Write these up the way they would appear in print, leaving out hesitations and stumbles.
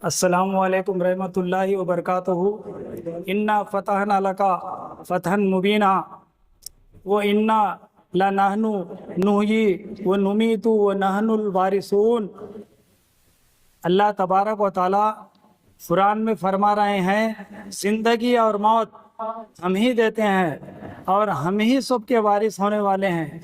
अस्सलामु अलैकुम रहमतुल्लाहि व बरकातुहू। इन्ना फ़तहना लका फ़तहन मुबीना व इन्ना लनहनु नुहयी व नुमीतु व नहनुल वारिसून। अल्लाह तबारक व तआला कुरान में फरमा रहे हैं, ज़िंदगी और मौत हम ही देते हैं और हम ही सब के वारिस होने वाले हैं,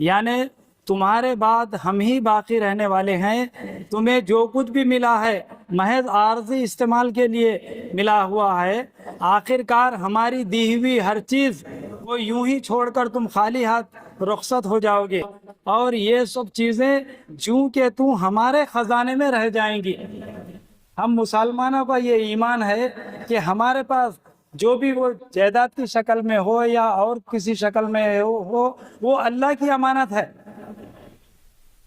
यानी तुम्हारे बाद हम ही बाकी रहने वाले हैं। तुम्हें जो कुछ भी मिला है महज आर्जी इस्तेमाल के लिए मिला हुआ है। आखिरकार हमारी दी हुई हर चीज़ वो यूं ही छोड़कर तुम खाली हाथ रुखसत हो जाओगे और ये सब चीज़ें जूं के तूं हमारे ख़जाने में रह जाएंगी। हम मुसलमानों का ये ईमान है कि हमारे पास जो भी वो जायदाद की शक्ल में हो या और किसी शक्ल में हो वो अल्लाह की अमानत है।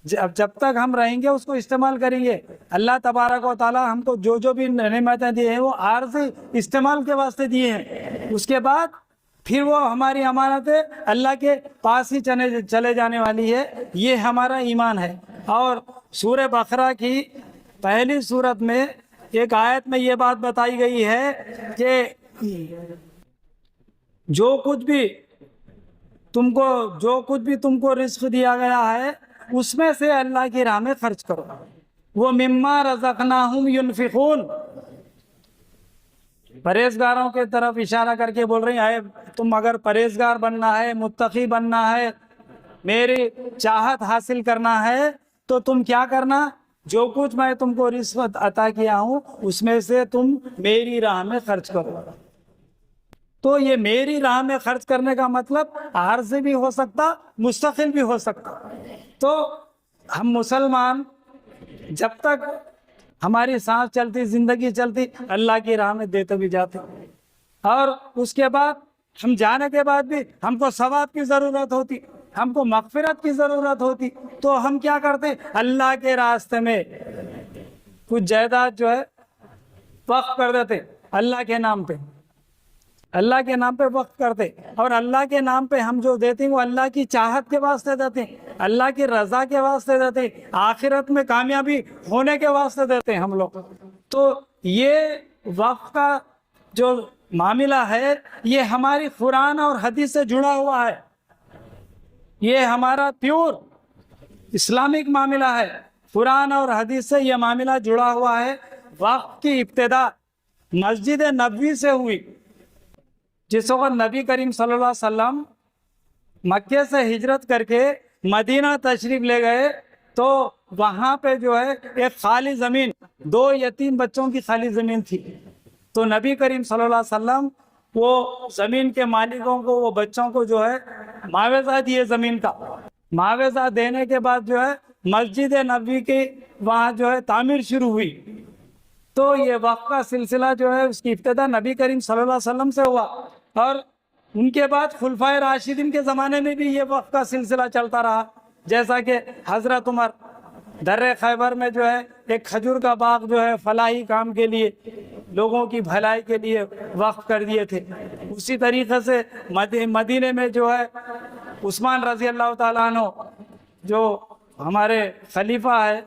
जब तक हम रहेंगे उसको इस्तेमाल करेंगे। अल्लाह तबारक व तआला हमको जो भी नेमतें दिए हैं वो आर्ज़ी इस्तेमाल के वास्ते दिए हैं। उसके बाद फिर वो हमारी अमानतें अल्लाह के पास ही चले जाने वाली है। ये हमारा ईमान है। और सूरह बकरा की पहली सूरत में एक आयत में ये बात बताई गई है कि जो कुछ भी तुमको रिस्क दिया गया है उसमें से अल्लाह की राह में खर्च करो। वो मिम्मा रज़क़नाहुम युनफ़िक़ून। परहेजगारों के तरफ इशारा करके बोल रही है, तुम अगर परहेजगार बनना है, मुत्तकी बनना है, मेरी चाहत हासिल करना है तो तुम क्या करना, जो कुछ मैं तुमको रिश्वत अता किया हूँ उसमें से तुम मेरी राह में खर्च करो। तो ये मेरी राह में खर्च करने का मतलब आर्ज़ी भी हो सकता, मुस्तकिल भी हो सकता। तो हम मुसलमान जब तक हमारी सांस चलती, ज़िंदगी चलती, अल्लाह की राह में देते भी जाते, और उसके बाद हम जाने के बाद भी हमको सवाब की ज़रूरत होती, हमको मग़फ़िरत की ज़रूरत होती, तो हम क्या करते, अल्लाह के रास्ते में कुछ जायदाद जो है वक्फ कर देते। अल्लाह के नाम पे, अल्लाह के नाम पे वक्फ करते। और अल्लाह के नाम पे हम जो देते हैं वो अल्लाह की चाहत के वास्ते देते हैं, अल्लाह की रज़ा के वास्ते देते हैं, आखिरत में कामयाबी होने के वास्ते देते हैं हम लोग। तो ये वक्फ का जो मामला है ये हमारी कुरान और हदीस से जुड़ा हुआ है। ये हमारा प्योर इस्लामिक मामला है। कुरान और हदीस से ये मामला जुड़ा हुआ है। वक्फ की इब्तिदा मस्जिद नबवी से हुई। जिस वक्त नबी करीम सल्लल्लाहु अलैहि वसल्लम मक्के से हिजरत करके मदीना तशरीफ ले गए तो वहाँ पे जो है एक खाली ज़मीन, 2 यतीम बच्चों की खाली ज़मीन थी। तो नबी करीम सल्लल्लाहु अलैहि वसल्लम वो ज़मीन के मालिकों को, वो बच्चों को जो है मुआवजा दिए ज़मीन का। मुआवजा देने के बाद जो है मस्जिद नबवी की वहाँ जो है तामीर शुरू हुई। तो ये वक्फ का सिलसिला जो है उसकी इब्तिदा नबी करीम सल्लल्लाहु अलैहि वसल्लम से हुआ। और उनके बाद खुलफाए राशिदीन के ज़माने में भी ये वक्फ का सिलसिला चलता रहा। जैसा कि हज़रत उमर दर्रे खैबर में जो है एक खजूर का बाग जो है फलाही काम के लिए, लोगों की भलाई के लिए वक्फ कर दिए थे। उसी तरीक़े से मदीने में जो है उस्मान रज़ी अल्लाह ताला अन्हु जो हमारे खलीफा है,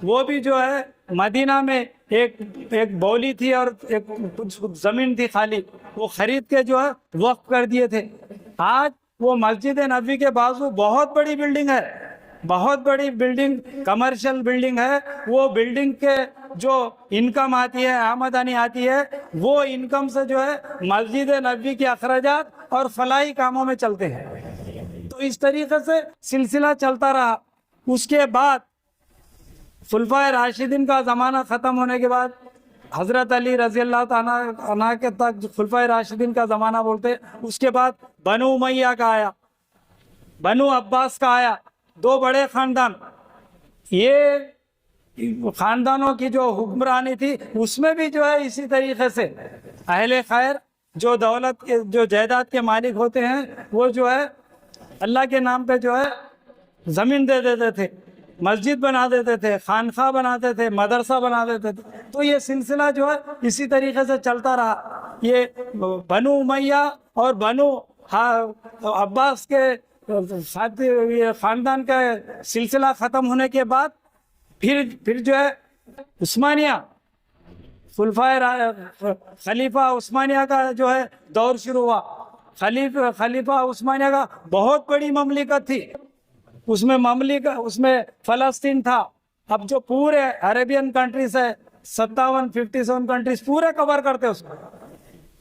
वो भी जो है मदीना में एक बौली थी और एक कुछ ज़मीन थी खाली, वो ख़रीद के जो है वक्फ कर दिए थे। आज वो मस्जिद नबवी के बाजू बहुत बड़ी बिल्डिंग है, बहुत बड़ी बिल्डिंग, कमर्शियल बिल्डिंग है। वो बिल्डिंग के जो इनकम आती है, आमदनी आती है, वो इनकम से जो है मस्जिद नबवी के अखराजात और फलाही कामों में चलते हैं। तो इस तरीके से सिलसिला चलता रहा। उसके बाद खुलफाए राशिदीन का ज़माना ख़त्म होने के बाद हज़रत अली रज़ी अल्लाह ताला अन्हु के तक खुलफाए राशिदीन का ज़माना बोलते। उसके बाद बनु उमैया का आया, बनु अब्बास का आया, 2 बड़े ख़ानदान। ये ख़ानदानों की जो हुक्मरानी थी उसमें भी जो है इसी तरीक़े से अहले खैर जो दौलत के, जो जायदाद के मालिक होते हैं, वो जो है अल्लाह के नाम पे जो है ज़मीन दे देते थे, मस्जिद बना देते थे, खानखा बनाते थे, मदरसा बना देते थे। तो ये सिलसिला जो है इसी तरीके से चलता रहा। ये बनु उमैया और बनु अब्बास के साथ ये ख़ानदान का सिलसिला ख़त्म होने के बाद फिर जो है उस्मानिया खलीफा उस्मानिया का जो है दौर शुरू हुआ। खलीफा उस्मानिया का बहुत बड़ी ममलिकत थी, उसमें फ़लस्तीन था। अब जो पूरे अरेबियन कंट्रीज है 57 कंट्रीज पूरे कवर करते उसको।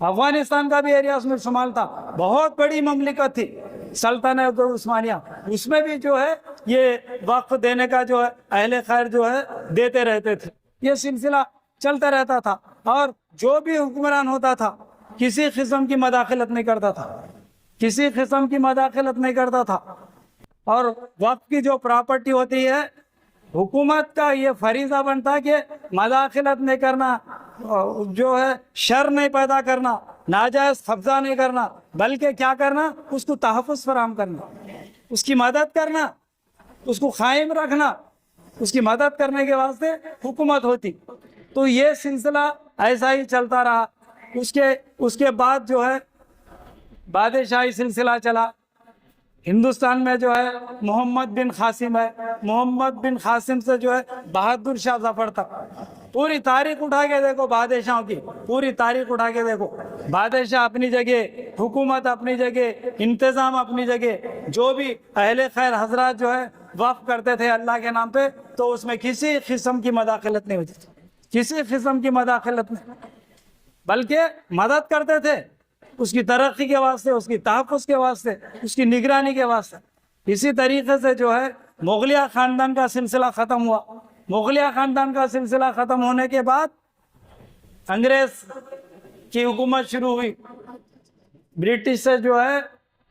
अफगानिस्तान का भी एरिया उसमें शुमाल था। बहुत बड़ी ममलिकत थी सल्तनत उस्मानिया। उसमें भी जो है ये वक्फ देने का जो है अहले खैर जो है देते रहते थे। ये सिलसिला चलता रहता था और जो भी हुक्मरान होता था किसी किस्म की मदाखलत नहीं करता था, किसी किस्म की मदाखलत नहीं करता था। और वक्फ की जो प्रॉपर्टी होती है हुकूमत का ये फरीज़ा बनता है कि मदाखलत नहीं करना, जो है शर नहीं पैदा करना, नाजायज़ कब्जा नहीं करना, बल्कि क्या करना, उसको तहफ़्फ़ुज़ फराहम करना, उसकी मदद करना, उसको कायम रखना। उसकी मदद करने के वास्ते हुकूमत होती। तो ये सिलसिला ऐसा ही चलता रहा। उसके बाद जो है बादशाही सिलसिला चला। हिंदुस्तान में जो है मोहम्मद बिन कासिम है। मोहम्मद बिन कासिम से जो है बहादुर शाह जफर तक पूरी तारीख उठा के देखो, बादशाहों की पूरी तारीख उठा के देखो। बादशाह अपनी जगह, हुकूमत अपनी जगह, इंतज़ाम अपनी जगह। जो भी अहले खैर हजरात जो है वक्फ करते थे अल्लाह के नाम पे, तो उसमें किसी किस्म की मदाखलत नहीं होती थी, किसी किस्म की मदाखलत नहीं, बल्कि मदद करते थे उसकी तरक्की के वास्ते, उसकी तहफ़्फ़ुज़ के वास्ते, उसकी निगरानी के वास्ते। इसी तरीके से जो है मुगलिया ख़ानदान का सिलसिला ख़त्म हुआ। मुगलिया ख़ानदान का सिलसिला ख़त्म होने के बाद अंग्रेज़ की हुकूमत शुरू हुई। ब्रिटिश से जो है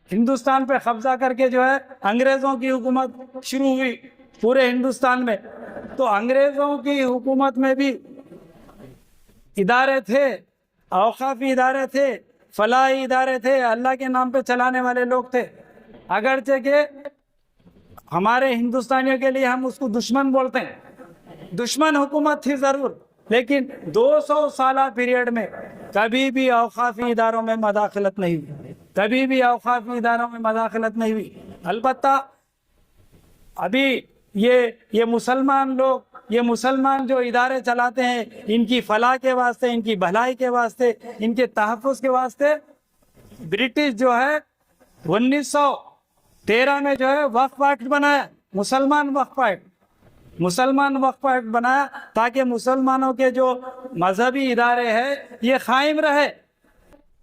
हिंदुस्तान पे कब्जा करके जो है अंग्रेज़ों की हुकूमत शुरू हुई पूरे हिंदुस्तान में। तो अंग्रेज़ों की हुकूमत में भी इदारे थे, औक़ाफ़ी इदारे थे, फलाही इदारे थे, अल्लाह के नाम पे चलाने वाले लोग थे। अगरचे के हमारे हिंदुस्तानियों के लिए हम उसको दुश्मन बोलते हैं, दुश्मन हुकूमत थी ज़रूर, लेकिन 200 साल पीरियड में कभी भी औक़ाफ़ी इदारों में मदाखलत नहीं हुई, कभी भी औक़ाफ़ी इदारों में मदाखलत नहीं हुई। अलबत्ता अभी ये मुसलमान लोग, ये मुसलमान जो इदारे चलाते हैं, इनकी फलाह के वास्ते, इनकी भलाई के वास्ते, इनके तहफ़्फ़ुज़ के वास्ते ब्रिटिश जो है 1913 में जो है वक्फ एक्ट बनाया, मुसलमान वक्फ एक्ट, मुसलमान वक्फ एक्ट बनाया ताकि मुसलमानों के जो मजहबी इदारे हैं ये कायम रहे।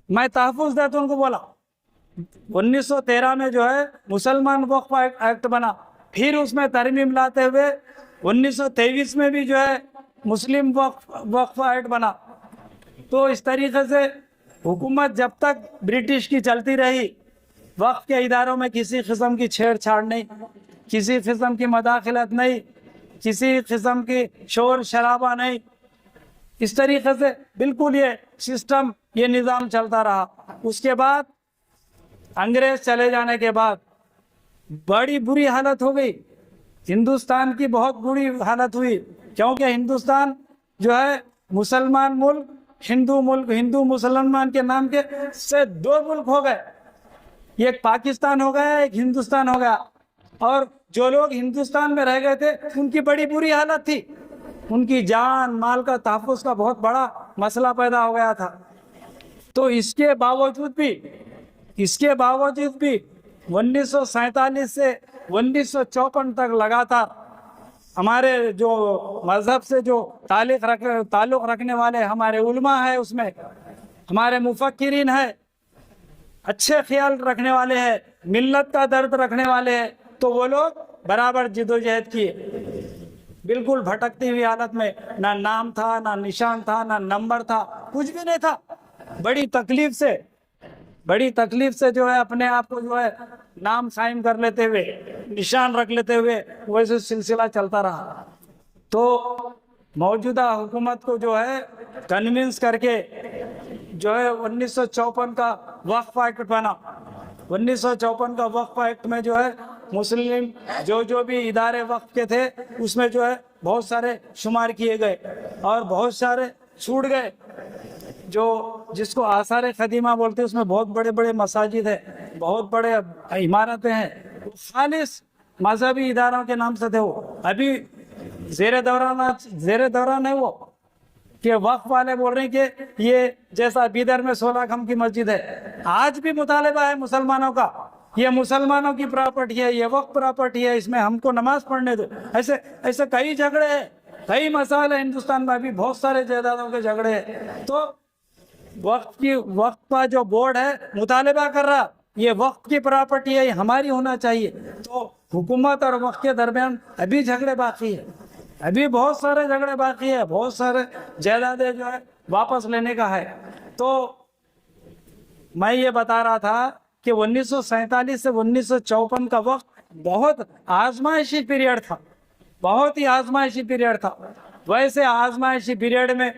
मैं तहफ़्फ़ुज़ देता उनको बोला। 1913 में जो है मुसलमान वक्फ एक्ट बना। फिर उसमें तरमीम लाते हुए 1923 में भी जो है मुस्लिम वक्फ एक्ट बना। तो इस तरीके से हुकूमत जब तक ब्रिटिश की चलती रही, वक्फ के इदारों में किसी किस्म की छेड़छाड़ नहीं, किसी किस्म की मदाखलत नहीं, किसी किस्म की शोर शराबा नहीं। इस तरीके से बिल्कुल ये सिस्टम, ये निज़ाम चलता रहा। उसके बाद अंग्रेज़ चले जाने के बाद बड़ी बुरी हालत हो गई, हिंदुस्तान की बहुत बुरी हालत हुई, क्योंकि हिंदुस्तान जो है मुसलमान मुल्क, हिंदू मुसलमान के नाम के से 2 मुल्क हो गए। एक पाकिस्तान हो गया, एक हिंदुस्तान हो गया। और जो लोग हिंदुस्तान में रह गए थे उनकी बड़ी बुरी हालत थी, उनकी जान माल का तहफ़्फ़ुज़ का बहुत बड़ा मसला पैदा हो गया था। तो इसके बावजूद भी 1947 से 1954 तक लगातार हमारे जो मज़हब से जो ताल्लुक़ रखने वाले हमारे उलमा है, उसमें हमारे मुफ़क्किरीन है, अच्छे ख्याल रखने वाले हैं, मिल्लत का दर्द रखने वाले हैं, तो वो लोग बराबर जिदोजहद किए। बिल्कुल भटकती हुई हालत में, ना नाम था, ना निशान था, ना नंबर था, कुछ भी नहीं था। बड़ी तकलीफ से जो है अपने आप को जो है नाम कायम कर लेते हुए, निशान रख लेते हुए वैसे सिलसिला चलता रहा। तो मौजूदा हुकूमत को जो है कन्विंस करके जो है 1954 का वक्फ एक्ट बना। 1954 का वक्फ एक्ट में जो है मुस्लिम जो भी इदारे वक्फ के थे उसमें जो है बहुत सारे शुमार किए गए और बहुत सारे छूट गए। जो जिसको आसार क़दीमा बोलते हैं, उसमें बहुत बड़े बड़े मसाजिद है, बहुत बड़े इमारतें हैं, खालिस मजहबी इदारों के नाम से थे। वो अभी जेर दौरान है वो, कि वक्फ वाले बोल रहे हैं कि ये जैसा बीदर में 16 खम की मस्जिद है, आज भी मुतालिबा है मुसलमानों का, ये मुसलमानों की प्रॉपर्टी है, ये वक्फ प्रॉपर्टी है, इसमें हमको नमाज पढ़ने दो। ऐसे ऐसे कई झगड़े हैं, कई मसाले हैं हिंदुस्तान में, अभी बहुत सारे जायदादों के झगड़े हैं। तो वक्फ का जो बोर्ड है मुतालिबा कर रहा, ये वक्फ की प्रॉपर्टी है, ये हमारी होना चाहिए। तो हुकूमत और वक्फ के दरमियान अभी झगड़े बाकी है, अभी बहुत सारे झगड़े बाकी है, बहुत सारे जायदादें जो है वापस लेने का है। तो मैं ये बता रहा था कि 1947 से 1954 का वक्त बहुत आजमाइशी पीरियड था, बहुत ही आजमाइशी पीरियड था। वैसे आजमाइशी पीरियड में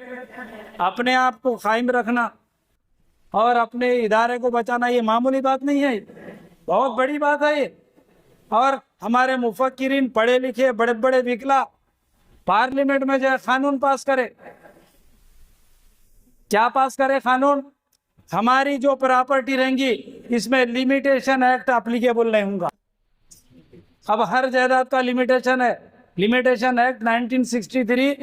अपने आप को कायम रखना और अपने इदारे को बचाना ये मामूली बात नहीं है, बहुत बड़ी बात है ये। और हमारे मुफक्किरीन पढ़े लिखे बड़े बड़े विकला पार्लियामेंट में जो है कानून पास करे, क्या पास करे कानून, हमारी जो प्रॉपर्टी रहेंगी इसमें लिमिटेशन एक्ट एप्लीकेबल नहीं होगा। अब हर जायदाद का लिमिटेशन है, लिमिटेशन एक्ट 1963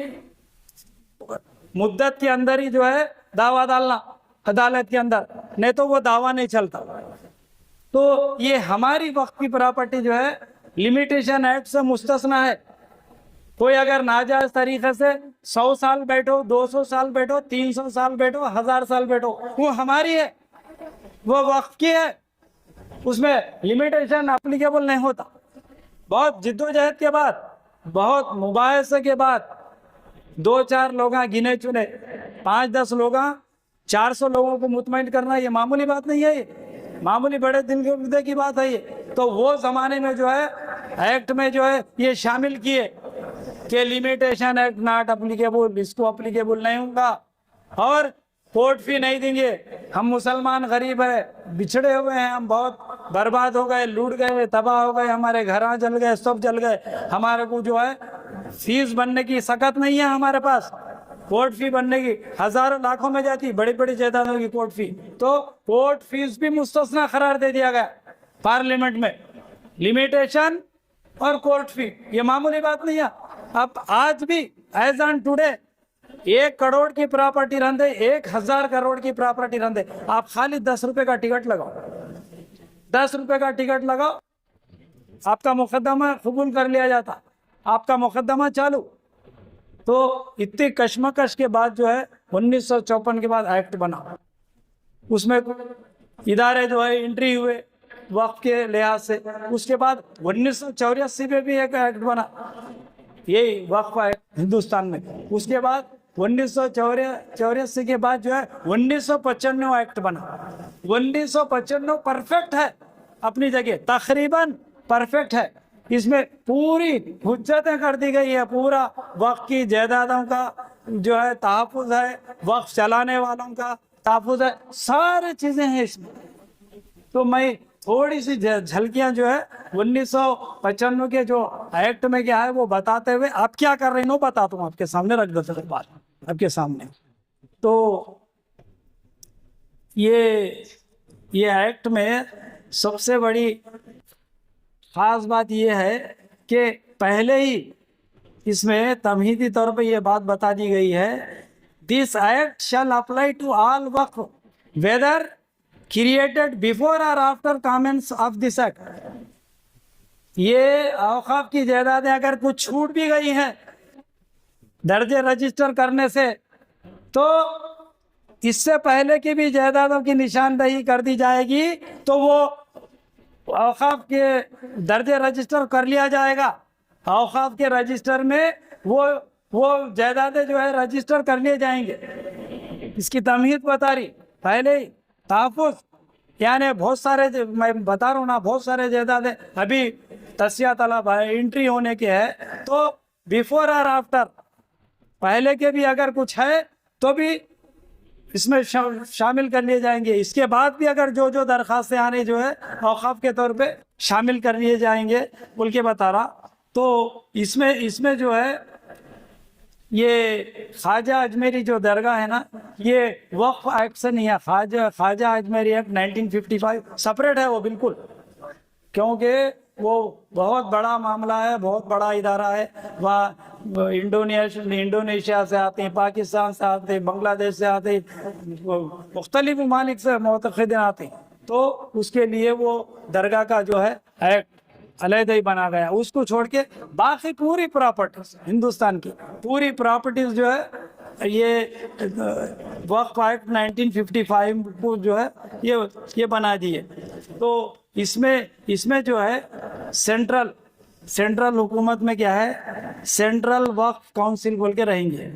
मुद्दत के अंदर ही जो है दावा डालना अदालत के अंदर, नहीं तो वो दावा नहीं चलता। तो ये हमारी वक्त की प्रॉपर्टी जो है लिमिटेशन एक्ट से मुस्तस्ना है। कोई अगर नाजायज तरीके से 100 साल बैठो, 200 साल बैठो, 300 साल बैठो, 1000 साल बैठो, वो हमारी है, वो वक्त की है, उसमें लिमिटेशन एप्लीकेबल नहीं होता। बहुत जिद्दोजहद के बाद, बहुत मुबाहिसे के बाद 2-4 लोग गिने चुने, 5-10 लोग 400 लोगों को मुतमईन करना ये मामूली बात नहीं है, ये मामूली बड़े दिल के मुद्दे की बात है ये। तो वो जमाने में जो है एक्ट में जो है ये शामिल किए कि लिमिटेशन एक्ट नॉट एप्लीकेबल, इसको एप्लीकेबल नहीं होगा और कोर्ट फी नहीं देंगे। हम मुसलमान गरीब है, बिछड़े हुए हैं, हम बहुत बर्बाद हो गए, लूट गए, तबाह हो गए, हमारे घर जल गए, सब जल गए, हमारे को जो है फीस बनने की सकत नहीं है हमारे पास, कोर्ट फी बनने की हजारों लाखों में जाती, बड़ी बड़ी जायदादों की कोर्ट फी। तो कोर्ट फीस भी मुस्तस्ना करार दे दिया गया पार्लियामेंट में, लिमिटेशन और कोर्ट फी ये मामूली बात नहीं है। अब आज भी एज ऑन टुडे 1 करोड़ की प्रॉपर्टी रंदे, 1000 करोड़ की प्रॉपर्टी रंदे, आप खाली 10 रुपए का टिकट लगाओ, 10 रुपए का टिकट लगाओ, आपका मुकदमा कबूल कर लिया जाता, आपका मुकदमा चालू। तो इतनी कश्मकश के बाद जो है 1954 के बाद एक्ट बना, उसमें इदारे जो है एंट्री हुए वक्त के लिहाज से। उसके बाद 1984 में भी एक एक्ट बना, यही वक्फ है हिंदुस्तान में। उसके बाद 1984 के बाद जो है 1995 एक्ट बना। 1995 परफेक्ट है अपनी जगह, तकरीबन परफेक्ट है, इसमें पूरी हुज्जतें कर दी गई है, पूरा वक्फ की जायदादों का जो है तहफ़्फ़ुज़ है, वक्फ चलाने वालों का तहफ़्फ़ुज़ है, सारी चीज़ें हैं इसमें। तो मैं थोड़ी सी झलकियां जो है 1995 के जो एक्ट में क्या है वो बताते हुए आप क्या कर रहे हो बताता हूँ, आपके सामने रख देते हैं बात आपके सामने। तो ये एक्ट में सबसे बड़ी खास बात ये है कि पहले ही इसमें तमहीदी तौर पे ये बात बता दी गई है, this act shall apply to all waqf whether created before और after commence of this act. ये औकाफ की जायदादें अगर कुछ छूट भी गई हैं दर्जे रजिस्टर करने से, तो इससे पहले की भी जायदादों की निशानदही कर दी जाएगी, तो वो औकाफ के दर्जे रजिस्टर कर लिया जाएगा। औकाफ के रजिस्टर में वो जायदादें जो है रजिस्टर कर लिए जाएंगे। इसकी तमहीद बता रही पहले ही तहफ़्फ़ुज़, यानी बहुत सारे, मैं बता रहा हूँ ना, बहुत सारे जायदादें अभी तस्या तलब है, एंट्री होने के है, तो बिफोर और आफ्टर पहले के भी अगर कुछ है तो भी इसमें शामिल कर लिए जाएंगे। इसके बाद भी अगर जो दरखास्तें आने जो है औकाफ के तौर पे शामिल कर लिए जाएंगे बोल के बता रहा। तो इसमें जो है ये ख्वाजा अजमेरी जो दरगाह है ना, ये वक्फ एक्ट से नहीं है, ख्वाजा अजमेरी एक्ट 1955 सेपरेट है वो बिल्कुल, क्योंकि वो बहुत बड़ा मामला है, बहुत बड़ा इदारा है। वहाँ इंडोनेशिया से आते हैं, पाकिस्तान से आते हैं, बांग्लादेश से आते हैं, मुख्तलिफ ममालिक से मुतक़िदीन आते हैं। तो उसके लिए वो दरगाह का जो है एक्ट अलहदा ही बना गया। उसको छोड़ के बाकी पूरी प्रॉपर्टीज, हिंदुस्तान की पूरी प्रॉपर्टीज जो है ये वक्फ एक्ट 1955 को जो है ये बना दिए। तो इसमें जो है सेंट्रल हुकूमत में क्या है, सेंट्रल वक्फ काउंसिल बोल के रहेंगे।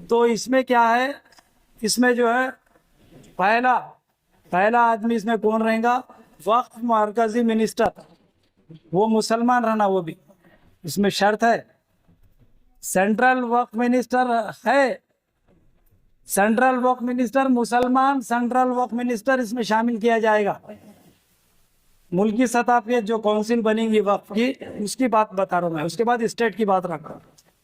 तो इसमें क्या है, इसमें जो है पहला आदमी इसमें कौन रहेगा, वक्फ मरकजी मिनिस्टर, वो मुसलमान रहना, वो भी इसमें शर्त है। सेंट्रल वक्फ मिनिस्टर है, सेंट्रल वक्फ मिनिस्टर मुसलमान, सेंट्रल वक्फ मिनिस्टर इसमें शामिल किया जाएगा। मुल्की सतह पे जो काउंसिल बनेगी वक्फ की, उसकी बात बता रहा हूँ मैं, उसके बाद स्टेट की बात रखा।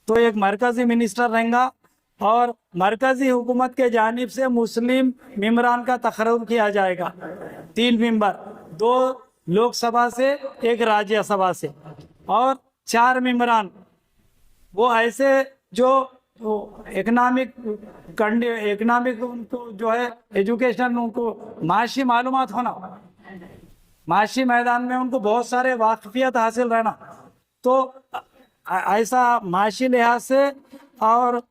तो एक मरकजी मिनिस्टर रहेगा और मरकजी हुकूमत के जानिब से मुस्लिम मेंबरान का तखर्रुर किया जाएगा। 3 मेंबर, 2 लोकसभा से, 1 राज्यसभा से, और 4 मेंबरान वो ऐसे जो इकनॉमिक उनको जो है एजुकेशन, उनको माशी मालूमात होना, माशी मैदान में उनको बहुत सारे वाकफियत हासिल रहना। तो ऐसा माशी लिहाज से और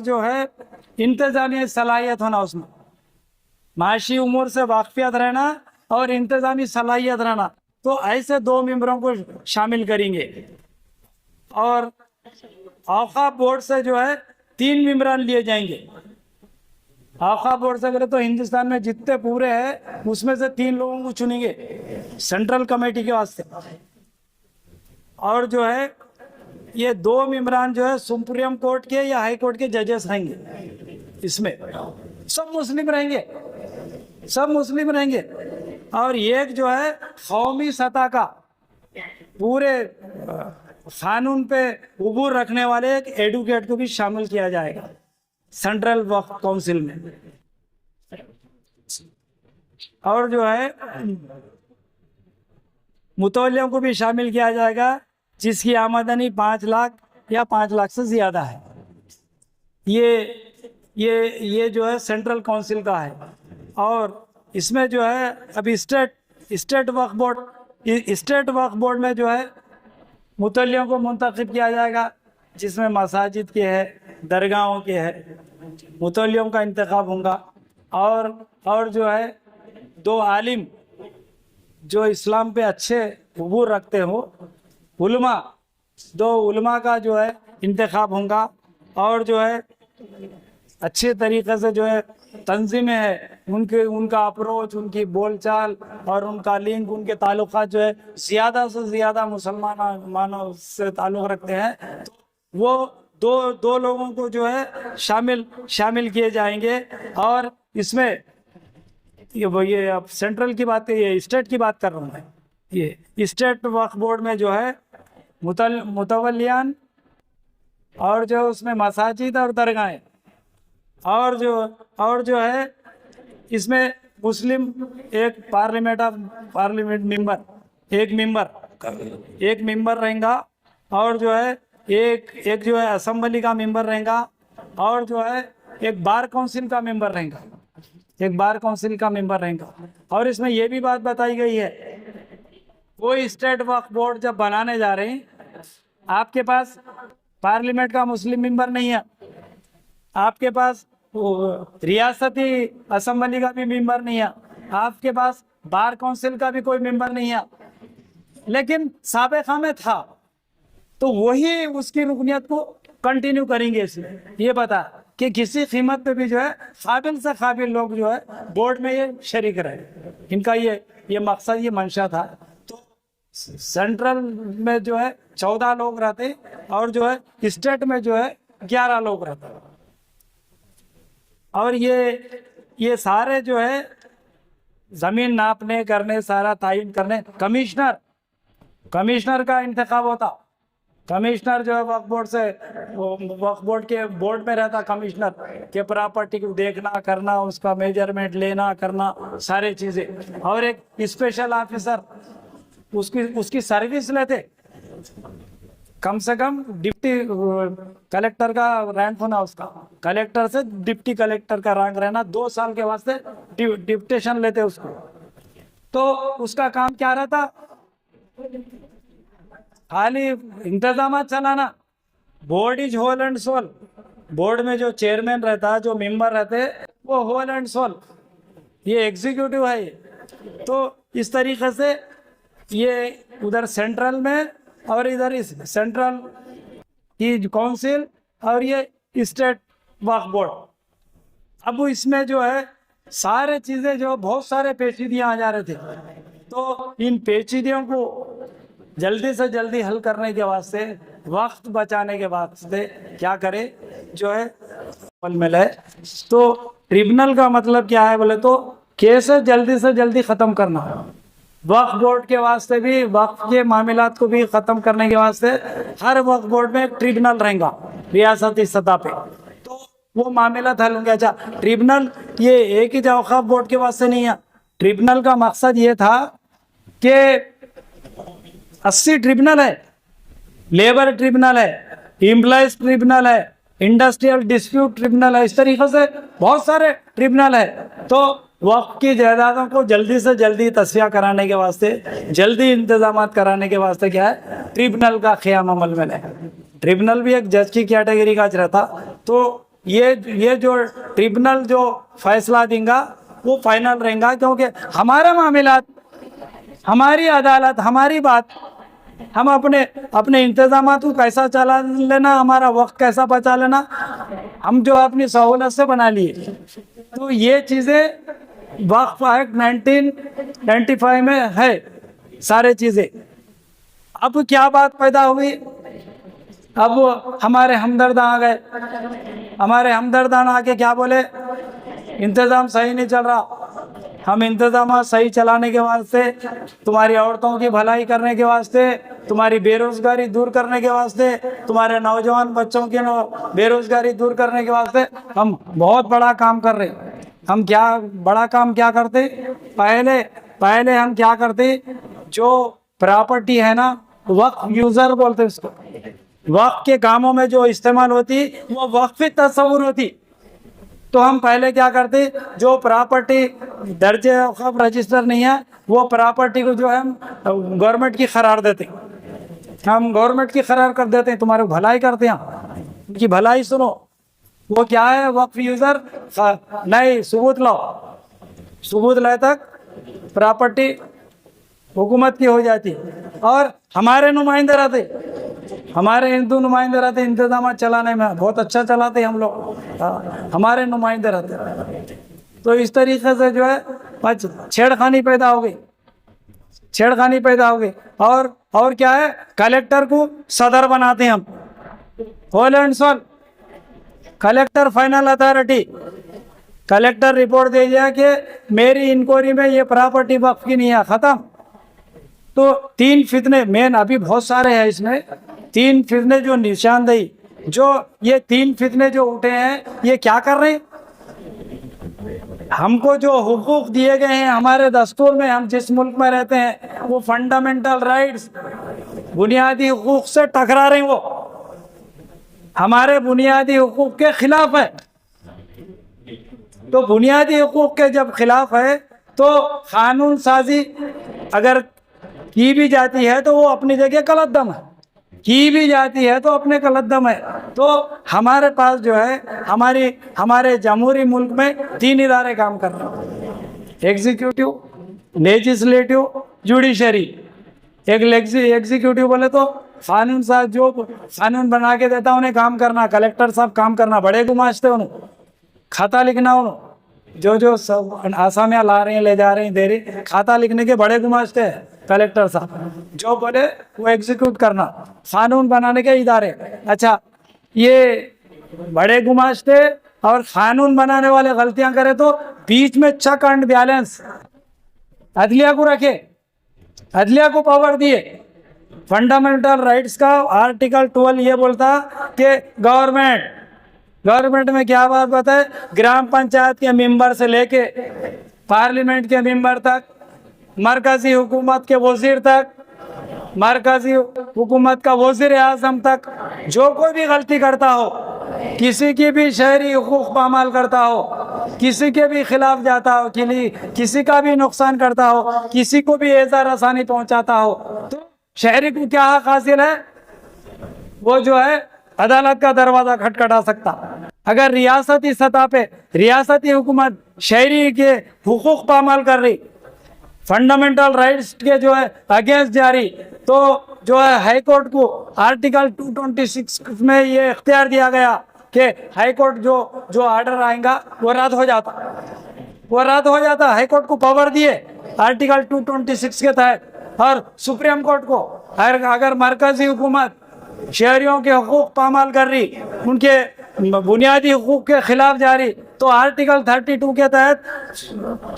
जो है इंतजामी सलाहियत होना, उसमें माशी उमूर से वाकफियत रहना और इंतजामी सलाहियत रहना। तो ऐसे 2 मेंबरों को शामिल करेंगे। और औक़ाफ़ बोर्ड से जो है 3 मेंबरान लिए जाएंगे। औक़ाफ़ बोर्ड से अगर तो हिंदुस्तान में जितने पूरे हैं उसमें से 3 लोगों को चुनेंगे सेंट्रल कमेटी के वास्ते। और जो है ये 2 मेंबरान जो है सुप्रीम कोर्ट के या हाई कोर्ट के जजेस रहेंगे। इसमें सब मुस्लिम रहेंगे। और एक जो है कौमी सतह का पूरे कानून पे उबूर रखने वाले एक एडवोकेट को भी शामिल किया जाएगा सेंट्रल वक्फ काउंसिल में। और जो है मुतवल्लियों को भी शामिल किया जाएगा जिसकी आमदनी 5 लाख या 5 लाख से ज़्यादा है। ये जो है सेंट्रल काउंसिल का है। और इसमें जो है अभी स्टेट वक्फ बोर्ड में जो है मुतल्लियों को मुंतखब किया जाएगा, जिसमें मसाजिद के है, दरगाहों के है, मुतल्लियों का इंतखाब होगा। और जो है 2 आलिम जो इस्लाम पे अच्छे उबूर रखते हो, उलमा, 2 उलमा का जो है इंतखाब होगा। और जो है अच्छे तरीक़े से जो है तंजीमें है, उनका अप्रोच, उनकी बोलचाल और उनका लिंक, उनके ताल्लुकात जो है ज़्यादा से ज़्यादा मुसलमानों से ताल्लुक़ रखते हैं। तो वो दो लोगों को जो है शामिल किए जाएंगे। और इसमें ये अब सेंट्रल की बात है, ये स्टेट की बात कर रहा हूँ मैं। ये स्टेट वक्फ बोर्ड में जो है मुतवल्लियान और जो उसमें मसाजिद और दरगाहें, और जो है इसमें मुस्लिम एक पार्लियामेंट मेंबर, एक मेंबर रहेगा। और जो है एक जो है असेंबली का मेंबर रहेगा। और जो है एक बार काउंसिल का मेंबर रहेगा। और इसमें यह भी बात बताई गई है, कोई स्टेट वक्फ बोर्ड जब बनाने जा रहे हैं, आपके पास पार्लियामेंट का मुस्लिम मेंबर नहीं है, आपके पास रियासती असेंबली का भी मेंबर नहीं है, आपके पास बार काउंसिल का भी कोई मेंबर नहीं है, लेकिन साबिक़ा में था, तो वही उसकी रुकनियत को कंटिन्यू करेंगे। इसमें ये बता कि किसी कीमत पे भी जो है काबिल से काबिल लोग जो है बोर्ड में ये शरीक रहे। इनका ये मकसद, ये मंशा था। तो सेंट्रल में जो है 14 लोग रहते और जो है स्टेट में जो है 11 लोग रहते। और ये सारे जो है ज़मीन नापने करने, सारा तायीन करने, कमिश्नर का इंतखाब होता। कमिश्नर जो है वक्फ बोर्ड के बोर्ड में रहता, कमिश्नर के प्रॉपर्टी को देखना करना, उसका मेजरमेंट लेना करना, सारी चीज़ें। और एक स्पेशल ऑफिसर उसकी उसकी सर्विस लेते, कम से कम डिप्टी कलेक्टर का रैंक होना, उसका कलेक्टर से डिप्टी कलेक्टर का रैंक रहना, 2 साल के वास्ते डिप्टेशन लेते उसको। तो उसका काम क्या रहता, खाली इंतजाम चलाना। Board is whole and sole, board में जो चेयरमैन रहता है, जो मेंबर रहते हैं, वो होल एंड सोल, ये एग्जीक्यूटिव है ये। तो इस तरीके से ये उधर सेंट्रल में और इधर इस सेंट्रल की काउंसिल और ये स्टेट वक्फ बोर्ड। अब इसमें जो है सारे चीज़ें जो बहुत सारे पेचीदियाँ आ जा रहे थे, तो इन पेचीदियों को जल्दी से जल्दी हल करने के वास्ते, वक्त बचाने के वास्ते क्या करे जो है मिला है। तो ट्रिब्यूनल का मतलब क्या है बोले तो केस जल्दी से जल्दी ख़त्म करना। वक्फ बोर्ड के वास्ते भी, वक्फ के मामलात को भी ख़त्म करने के वास्ते हर वक्फ बोर्ड में एक ट्रिब्यूनल रहेगा रियासती सतह पे, तो वो मामलात हल होंगे। अच्छा, ट्रिब्यूनल ये एक ही वक्फ बोर्ड के वास्ते नहीं है। ट्रिब्यूनल का मकसद ये था कि 80 ट्रिब्यूनल है, लेबर ट्रिब्यूनल है, एम्प्लॉयज ट्रिब्यूनल है, इंडस्ट्रियल डिस्प्यूट ट्रिब्यूनल है, इस तरीके से बहुत सारे ट्रिब्यूनल है। तो वक्फ की जायदादों को जल्दी से जल्दी तस्फिया कराने के वास्ते, जल्दी इंतजाम कराने के वास्ते क्या है, ट्रिब्यूनल का क़याम अमल में है। ट्रिब्यूनल भी एक जज की कैटेगरी का रहता। तो ये जो ट्रिब्यूनल जो फैसला देगा वो फाइनल रहेगा, क्योंकि हमारा मामलात, हमारी अदालत, हमारी बात, हम अपने इंतजामात को कैसा चला लेना, हमारा वक्त कैसा बचा लेना, हम जो अपनी सहूलत से बना लिए। तो ये चीज़ें वक्फ एक्ट 1995 में है सारे चीज़ें। अब क्या बात पैदा हुई, अब हमारे हमदर्द आ गए, हमारे हमदर्दान आके क्या बोले, इंतज़ाम सही नहीं चल रहा, हम इंतज़ाम सही चलाने के वास्ते, तुम्हारी औरतों की भलाई करने के वास्ते, तुम्हारी बेरोज़गारी दूर करने के वास्ते, तुम्हारे नौजवान बच्चों की बेरोज़गारी दूर करने के वास्ते हम बहुत बड़ा काम कर रहे हैं। हम क्या बड़ा काम क्या करते, पहले हम क्या करते, जो प्रॉपर्टी है ना, वक्फ यूज़र बोलते उसको, वक्फ के कामों में जो इस्तेमाल होती वो वक्फ़ी तस्वुर होती। तो हम पहले क्या करते, जो प्रॉपर्टी दर्जे वक़्फ़ रजिस्टर नहीं है, वो प्रॉपर्टी को जो है हम गवर्नमेंट की करार देते, हम गवर्नमेंट की करार कर देते हैं, तुम्हारी भलाई करते हैं, उनकी भलाई सुनो। वो क्या है, वक्फ यूज़र नहीं, सबूत लाओ, सबूत लाए तक प्रॉपर्टी हुकूमत की हो जाती। और हमारे नुमाइंदे रहते, हमारे हिंदू नुमाइंदे रहते, इंतजाम चलाने में बहुत अच्छा चलाते हम लोग, हमारे नुमाइंदे रहते। तो इस तरीके से जो है छेड़खानी पैदा हो गई, छेड़खानी पैदा हो गई। और क्या है, कलेक्टर को सदर बनाते हैं हम, whole and sole, collector final authority. Collector report दे दिया कि मेरी इंक्वायरी में ये प्रॉपर्टी वक्फ की नहीं है, ख़त्म। तो 3 फितने मेन, अभी बहुत सारे हैं इसमें, 3 फितने जो निशानदेही, जो ये 3 फितने जो उठे हैं, ये क्या कर रहे हैं, हमको जो हुकूक दिए गए हैं हमारे दस्तूर में, हम जिस मुल्क में रहते हैं, वो फंडामेंटल राइट्स, बुनियादी हुकूक से टकरा रहे हैं, वो हमारे बुनियादी हुकूक के खिलाफ है। तो बुनियादी हुकूक के जब खिलाफ है, तो कानून साजी अगर की भी जाती है तो वो अपनी जगह गलतदम है, की भी जाती है तो अपने गलतदम है। तो हमारे पास जो है, हमारे जमहूरी मुल्क में 3 इदारे काम कर रहे हैं, एग्जीक्यूटिव, लेजिस्लेटिव, जुडिशरी। एक एग्जीक्यूटिव बोले तो कानून साहब जो कानून बना के देता उन्हें काम करना, कलेक्टर साहब काम करना, बड़े गुमाश्ते उन्हें खाता लिखना, उन्हें जो सब आसामियाँ ला रहे हैं, ले जा रहे हैं, दे रहे, खाता लिखने के बड़े गुमाश्ते हैं कलेक्टर साहब, जो बोले वो एग्जीक्यूट करना, कानून बनाने के इदारे। अच्छा, ये बड़े गुमाश्ते और कानून बनाने वाले गलतियां करें तो बीच में चेक एंड बैलेंस अदलिया को रखे, अदलिया को पावर दिए। फंडामेंटल राइट्स का आर्टिकल 12 ये बोलता कि गवर्नमेंट में क्या बात बताए, ग्राम पंचायत के मेंबर से लेके पार्लियामेंट के मेंबर तक, मरकजी हुकूमत के वजीर तक, मरकजी हुकूमत का वज़ीर आज़म तक जो कोई भी गलती करता हो, किसी की भी शहरी हुकूक पामाल करता हो, किसी के भी खिलाफ जाता हो, किसी का भी नुकसान करता हो, किसी को भी एज़ा रसानी पहुंचाता हो, तो शहरी को क्या हक हासिल है? वो जो है अदालत का दरवाज़ा खटखटा सकता। अगर रियासती सतह पे रियासती हुकूमत शहरी के हुकूक पामाल कर रही, फंडामेंटल राइट्स के जो है अगेंस्ट जा रही, तो जो है हाई कोर्ट को आर्टिकल 226 में ये इख्तियार दिया गया कि हाई कोर्ट जो ऑर्डर आएगा वो रद्द हो जाता। हाई कोर्ट को पावर दिए आर्टिकल 226 के तहत। और सुप्रीम कोर्ट को अगर मरकजी हुकूमत शहरियों के हुकूक पामाल कर रही, उनके बुनियादी हुकूक के खिलाफ जा रही, तो आर्टिकल 32 के तहत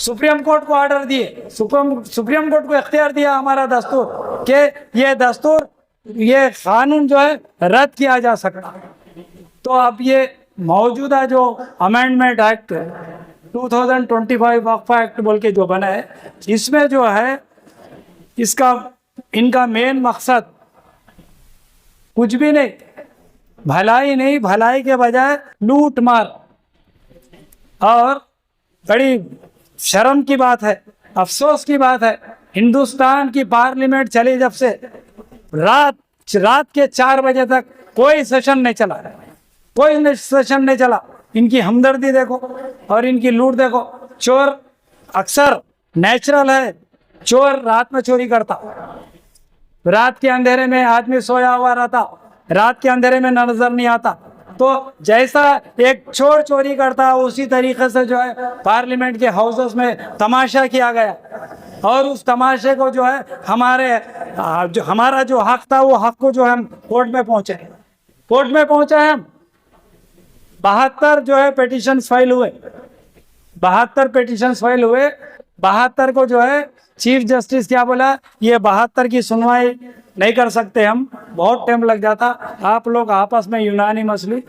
सुप्रीम कोर्ट को ऑर्डर दिए, सुप्रीम कोर्ट को इख्तियार दिया हमारा दस्तूर कि ये कानून जो है रद्द किया जा सकता। तो अब ये मौजूदा जो अमेंडमेंट एक्ट 2025 वक्फा एक्ट बोल के जो बना है, इसमें जो है इनका मेन मकसद कुछ भी नहीं, भलाई के बजाय लूट मार। और बड़ी शर्म की बात है, अफसोस की बात है, हिंदुस्तान की पार्लियामेंट चली जब से रात के 4 बजे तक कोई सेशन नहीं चला। इनकी हमदर्दी देखो और इनकी लूट देखो। चोर अक्सर नेचुरल है, चोर रात में चोरी करता, रात के अंधेरे में आदमी सोया हुआ रहता, रात के अंधेरे में नजर नहीं आता। तो जैसा एक चोर चोरी करता, उसी तरीके से जो है पार्लियामेंट के हाउसेस में तमाशा किया गया। और उस तमाशे को जो है हमारा जो हक था, वो हक को जो हम कोर्ट में पहुंचे हम 72 जो है पिटीशन फाइल हुए, 72 को जो है चीफ जस्टिस क्या बोला, ये 72 की सुनवाई नहीं कर सकते हम, बहुत टाइम लग जाता, आप लोग आपस में यूनानी मसली।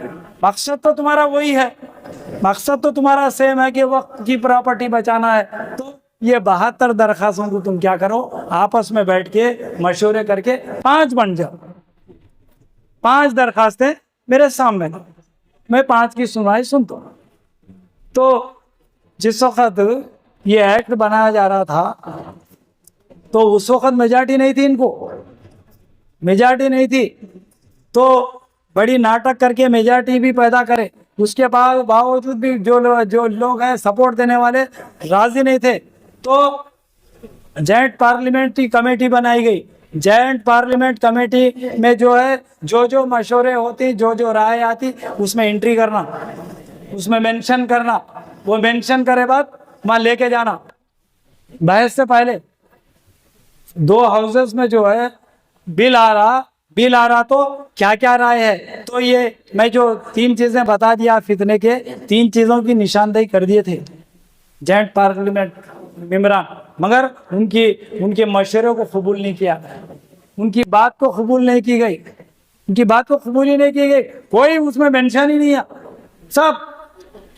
मकसद तो तुम्हारा वही है, मकसद तो तुम्हारा सेम है कि वक्त की प्रॉपर्टी बचाना है। तो ये 72 दरखास्तों को तुम क्या करो, आपस में बैठ के मशवरे करके 5 बन जाओ। 5 दरखास्तें मेरे सामने, मैं 5 की सुनवाई सुनता हूँ। तो जिस वक्त ये एक्ट बनाया जा रहा था, तो उस वक्त मेजॉरिटी नहीं थी, मेजॉरिटी नहीं थी, तो बड़ी नाटक करके मेजॉरिटी भी पैदा करे। उसके बावजूद भी जो लोग हैं सपोर्ट देने वाले राजी नहीं थे, तो जॉइंट पार्लियामेंट्री कमेटी बनाई गई। जॉइंट पार्लियामेंट कमेटी में जो है जो मशवरे होती, जो राय आती, उसमें एंट्री करना, उसमें मेंशन करना, वो मेंशन करे बाद वहाँ लेके जाना। बहस से पहले 2 हाउसेस में जो है बिल आ रहा तो क्या राय है, तो ये मैं जो 3 चीजें बता दिया फितने के, 3 चीजों की निशानदेही कर दिए थे जॉइंट पार्लियामेंट मेंबरान, मगर उनके मशवरे को कबूल नहीं किया, उनकी बात को कबूल नहीं की गई, कोई उसमें मेंशन ही नहीं है, सब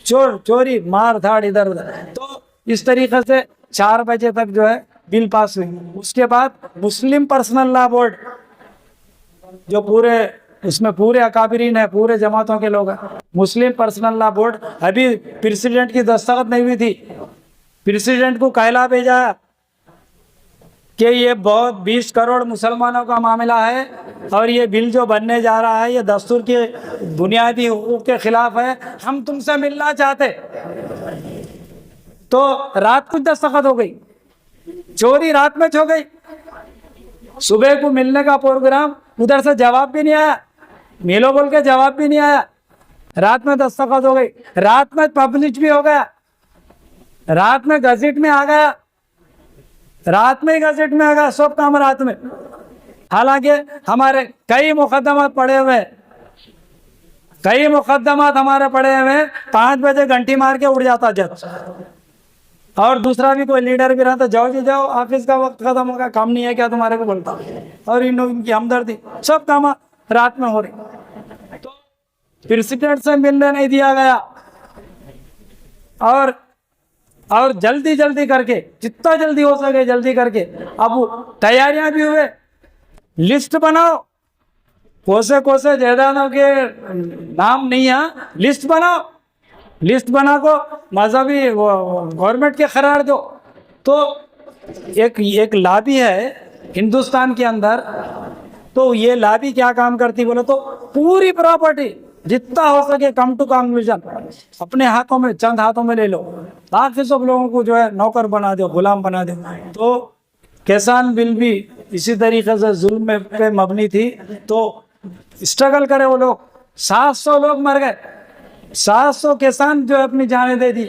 चोरी मार धाड़ इधर उधर। तो इस तरीके से 4 बजे तक जो है बिल पास हुई। उसके बाद मुस्लिम पर्सनल लॉ बोर्ड, जो पूरे अकाबरीन है, पूरे जमातों के लोग हैं, मुस्लिम पर्सनल लॉ बोर्ड, अभी प्रेसिडेंट की दस्तखत नहीं हुई थी, प्रेसिडेंट को कहला भेजा कि ये बहुत 20 करोड़ मुसलमानों का मामला है और ये बिल जो बनने जा रहा है ये दस्तूर के बुनियादी हुकूक के खिलाफ है, हम तुमसे मिलना चाहते। तो रात को दस्तखत हो गई, चोरी रात में हो गई, सुबह को मिलने का प्रोग्राम, उधर से जवाब भी नहीं आया, मिलो बोल के जवाब भी नहीं आया, रात में दस्तखत हो गई, रात में पब्लिश भी हो गया, रात में गजट में आ गया, सब काम रात में। हालांकि हमारे कई मुकदमात पड़े हुए, 5 बजे घंटी मार के उड़ जाता जज, और दूसरा भी कोई लीडर भी रहता, जाओ ऑफिस का वक्त खत्म होगा, काम नहीं है क्या तुम्हारे को बोलता, और इनकी हमदर्दी, सब काम रात में हो रही। तो प्रेसिडेंट से मिलने नहीं दिया गया, और जल्दी करके, जितना जल्दी हो सके जल्दी करके, अब तैयारियां भी हुए, लिस्ट बनाओ, कोसे कोसे जायदादों के नाम नहीं है, लिस्ट बनाओ, लिस्ट बना को मजहबी गवर्नमेंट के करार दो। तो एक लाबी है हिंदुस्तान के अंदर, तो ये लाबी क्या काम करती बोले तो पूरी प्रॉपर्टी जितना हो सके कम टू कम विजन अपने हाथों में, चंद हाथों में ले लो, बाकी सब लोगों को जो है नौकर बना दो, गुलाम बना दो। तो किसान बिल भी इसी तरीके से जुल्म पे मबनी थी। तो स्ट्रगल करे वो लोग, 700 लोग मर गए, 700 किसान जो है अपनी जानें दे दी।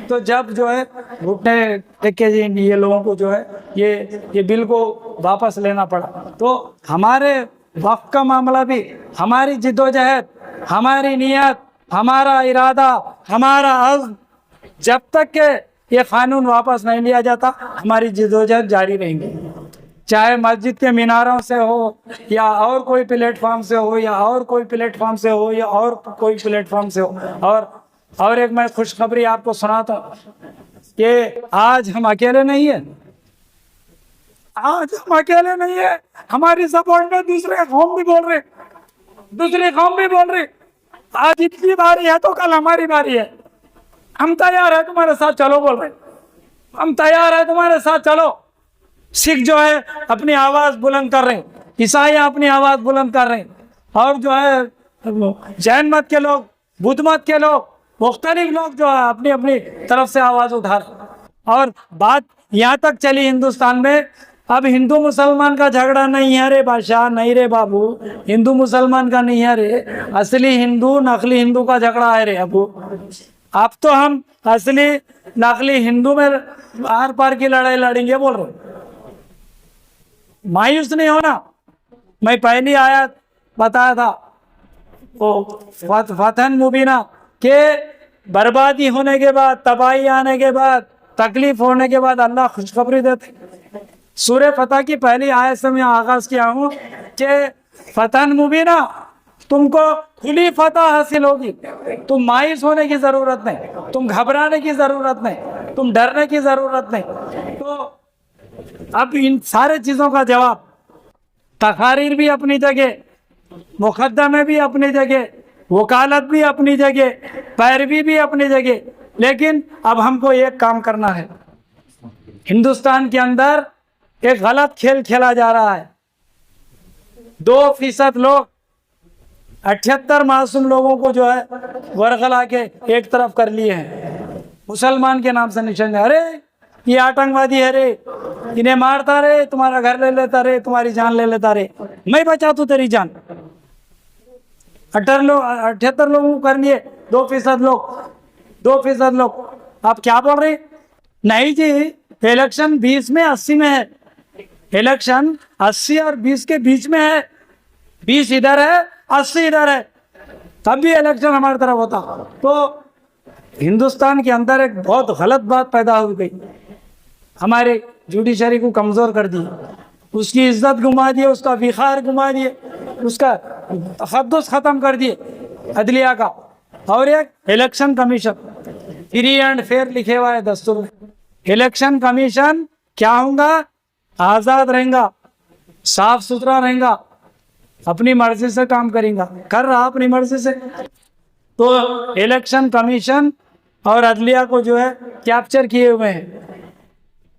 तो जब जो है घुटने टेके जी ये लोगों को जो है ये बिल को वापस लेना पड़ा। तो हमारे वक्त का मामला भी, हमारी जिद्दोजहद, हमारी नियत, हमारा इरादा, हमारा अज़्म, जब तक के ये कानून वापस नहीं लिया जाता हमारी जिद्दोजहद जारी रहेंगी। चाहे मस्जिद के मीनारों से हो या और कोई प्लेटफॉर्म से हो या और कोई प्लेटफॉर्म से हो या और कोई प्लेटफॉर्म से हो। और एक मैं खुशखबरी आपको सुनाता हूँ कि आज हम अकेले नहीं है, आज हम अकेले नहीं है, हमारी सपोर्ट में दूसरे कौम भी बोल रहे, दूसरी कौम भी बोल रही आज इतनी बारी है तो कल हमारी बारी है, हम तैयार है तुम्हारे साथ चलो बोल रहे, हम तैयार है तुम्हारे साथ चलो। सिख जो है अपनी आवाज बुलंद कर रहे हैं, ईसाई अपनी आवाज बुलंद कर रहे हैं, और जो है जैन मत के लोग, बुद्ध मत के लोग, मुख्तलिफ लोग जो है अपनी अपनी तरफ से आवाज उठा रहे। और बात यहाँ तक चली हिंदुस्तान में, अब हिंदू मुसलमान का झगड़ा नहीं है रे बादशाह, नहीं रे बाबू, हिंदू मुसलमान का नहीं है रे, असली हिंदू नकली हिंदू का झगड़ा है रे अबू। अब तो हम असली नकली हिंदू में आर पार की लड़ाई लड़ेंगे बोल रहे। मायूस नहीं होना, मैं पहली आयत बताया था वो फतन मुबीना के बर्बादी होने के बाद, तबाही आने के बाद, तकलीफ होने के बाद अल्लाह खुशखबरी देते। सूरह फतह की पहली आयत से मैं आगाज किया हूँ कि फतन मुबीना, तुमको खुली फतह हासिल होगी, तुम मायूस होने की जरूरत नहीं, तुम घबराने की जरूरत नहीं, तुम डरने की जरूरत नहीं। तो अब इन सारे चीजों का जवाब, तकारीर भी अपनी जगह, मुकद्दमे भी अपनी जगह, वकालत भी अपनी जगह, पैरवी भी अपनी जगह, लेकिन अब हमको एक काम करना है। हिंदुस्तान के अंदर एक गलत खेल खेला जा रहा है। 2% लोग 78 मासूम लोगों को जो है वरगला के एक तरफ कर लिए हैं, मुसलमान के नाम से निशान। अरे ये आतंकवादी है रे, इन्हें मारता रे, तुम्हारा घर ले लेता रे, तुम्हारी जान ले लेता रे, मैं बचा तू तेरी जान। 78 लोगों को कर लिए 2% लोग, 2% लोग। आप क्या बोल रहे? नहीं जी, इलेक्शन 20 में 80 में है, इलेक्शन 80 और 20 के बीच में है, 20 इधर है 80 इधर है, तब भी इलेक्शन हमारी तरफ होता। तो हिंदुस्तान के अंदर एक बहुत गलत बात पैदा हो गई, हमारे जुडिशरी को कमजोर कर दी, उसकी इज्जत घुमा दिए, उसका विखार घुमा दिए, उसका तखद्दुस खत्म कर दिए अदलिया का। और एक election commission, free and fair लिखे हुआ है दस्तूर में। इलेक्शन कमीशन क्या होगा? आजाद रहेगा, साफ सुथरा रहेगा, अपनी मर्जी से काम करेगा, कर रहा अपनी मर्जी से। तो इलेक्शन कमीशन और अदलिया को जो है कैप्चर किए हुए हैं,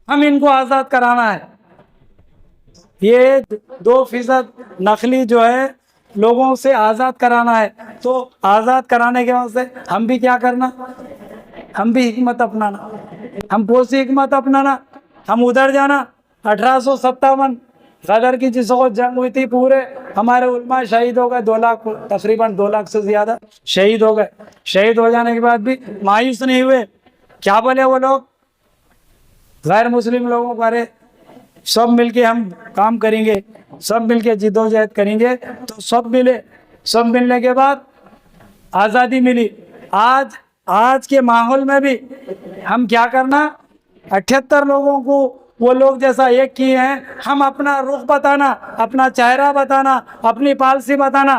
हम इनको आजाद कराना है। ये 2% नकली जो है लोगों से आजाद कराना है। तो आजाद कराने के बाद से हम भी क्या करना, हम भी हिकमत अपनाना, हम पोसी हिकमत अपनाना, हम उधर जाना। 1857 गदर की जिस वक्त जंग हुई थी, पूरे हमारे उलमा शहीद हो गए, 2 लाख, तकरीबन 2 लाख से ज्यादा शहीद हो गए। शहीद हो जाने के बाद भी मायूस नहीं हुए। क्या बोले वो लोग, गैर मुस्लिम लोगों को, अरे सब मिलके हम काम करेंगे, सब मिलके जिद्दोजहद करेंगे। तो सब मिले, सब मिलने के बाद आज़ादी मिली। आज के माहौल में भी हम क्या करना, 78 लोगों को वो लोग जैसा एक किए हैं, हम अपना रुख बताना, अपना चेहरा बताना, अपनी पॉलिसी बताना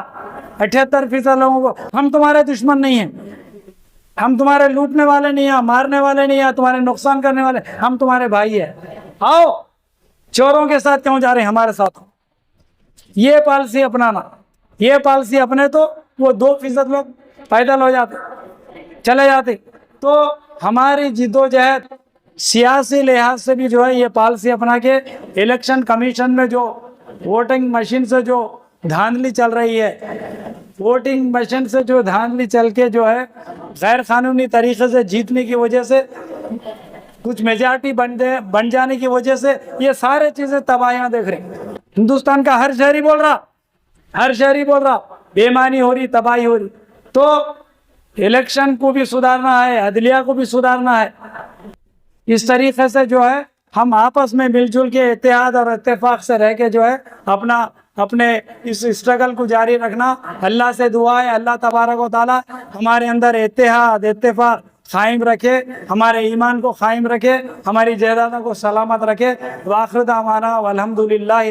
78% लोगों को। हम तुम्हारे दुश्मन नहीं हैं, हम तुम्हारे लूटने वाले नहीं हैं, मारने वाले नहीं हैं, तुम्हारे नुकसान करने वाले, हम तुम्हारे भाई हैं। आओ, चोरों के साथ क्यों जा रहे हैं, हमारे साथ हो। ये पॉलिसी अपनाना, ये पॉलिसी अपने तो वो 2% लोग पैदल हो जाते, चले जाते। तो हमारी जिद्दोजहद सियासी लिहाज से भी जो है ये पॉलिसी अपना के इलेक्शन कमीशन में जो वोटिंग मशीन से जो धांधली चल रही है, वोटिंग मशीन से जो धांधली चल के जो है गैर कानूनी तरीके से जीतने की वजह से, कुछ मेजॉरिटी बन जाने की वजह से ये सारे चीजें तबाहियां देख रहे हैं। हिंदुस्तान का हर शहरी बोल रहा, हर शहरी बोल रहा बेईमानी हो रही, तबाही हो रही। तो इलेक्शन को भी सुधारना है, अदलिया को भी सुधारना है। इस तरीके से जो है हम आपस में मिलजुल के इत्तेहाद और इत्तेफाक से रह के जो है अपने इस स्ट्रगल को जारी रखना। अल्लाह से दुआ है अल्लाह तबारक व तआला हमारे अंदर इत्तेहाद इत्तेफाक कायम रखे, हमारे ईमान को कायम रखे, हमारी जायदादों को सलामत रखे। वाखिर दावाना वल्हम्दुलिल्लाह।